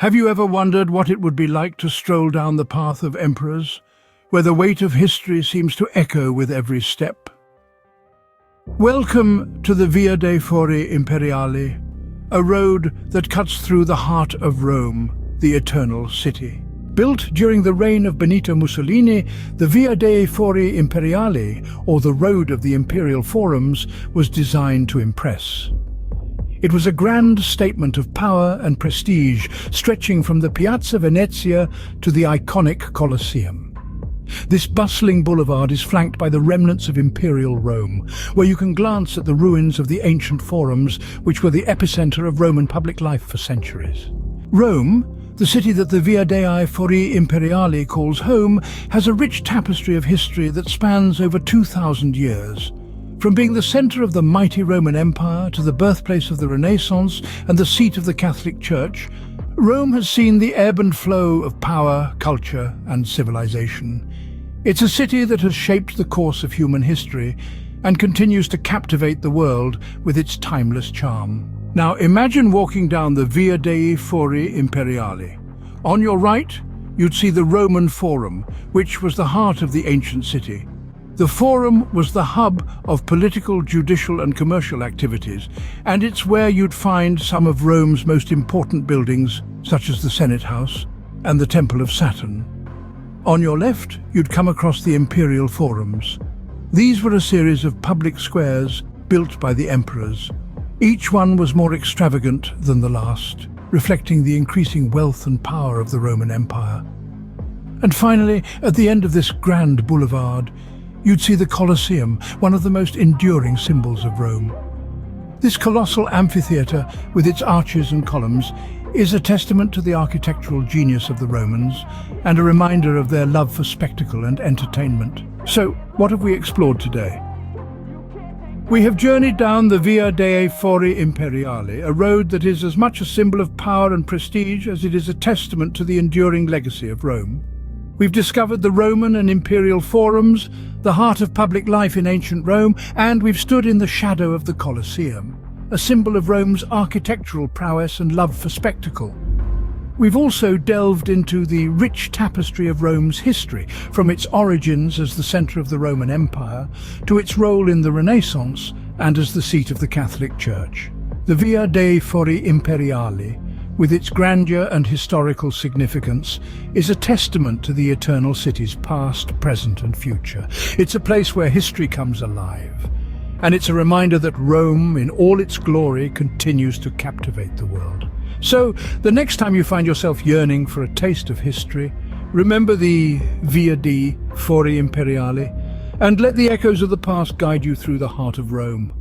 Have you ever wondered what it would be like to stroll down the path of emperors, where the weight of history seems to echo with every step? Welcome to the Via dei Fori Imperiali, a road that cuts through the heart of Rome, the Eternal City. Built during the reign of Benito Mussolini, the Via dei Fori Imperiali, or the Road of the Imperial Forums, was designed to impress. It was a grand statement of power and prestige, stretching from the Piazza Venezia to the iconic Colosseum. This bustling boulevard is flanked by the remnants of Imperial Rome, where you can glance at the ruins of the ancient forums, which were the epicenter of Roman public life for centuries. Rome, the city that the Via dei Fori Imperiali calls home, has a rich tapestry of history that spans over 2,000 years. From being the center of the mighty Roman Empire to the birthplace of the Renaissance and the seat of the Catholic Church, Rome has seen the ebb and flow of power, culture, and civilization. It's a city that has shaped the course of human history and continues to captivate the world with its timeless charm. Now imagine walking down the Via dei Fori Imperiali. On your right, you'd see the Roman Forum, which was the heart of the ancient city. The Forum was the hub of political, judicial and commercial activities, and it's where you'd find some of Rome's most important buildings, such as the Senate House and the Temple of Saturn. On your left, you'd come across the Imperial Forums. These were a series of public squares built by the emperors. Each one was more extravagant than the last, reflecting the increasing wealth and power of the Roman Empire. And finally, at the end of this grand boulevard, you'd see the Colosseum, one of the most enduring symbols of Rome. This colossal amphitheatre, with its arches and columns, is a testament to the architectural genius of the Romans and a reminder of their love for spectacle and entertainment. So, what have we explored today? We have journeyed down the Via dei Fori Imperiali, a road that is as much a symbol of power and prestige as it is a testament to the enduring legacy of Rome. We've discovered the Roman and Imperial Forums, the heart of public life in ancient Rome, and we've stood in the shadow of the Colosseum, a symbol of Rome's architectural prowess and love for spectacle. We've also delved into the rich tapestry of Rome's history, from its origins as the center of the Roman Empire to its role in the Renaissance and as the seat of the Catholic Church. The Via dei Fori Imperiali, with its grandeur and historical significance, is a testament to the Eternal City's past, present and future. It's a place where history comes alive, and it's a reminder that Rome, in all its glory, continues to captivate the world. So, the next time you find yourself yearning for a taste of history, remember the Via dei Fori Imperiali, and let the echoes of the past guide you through the heart of Rome.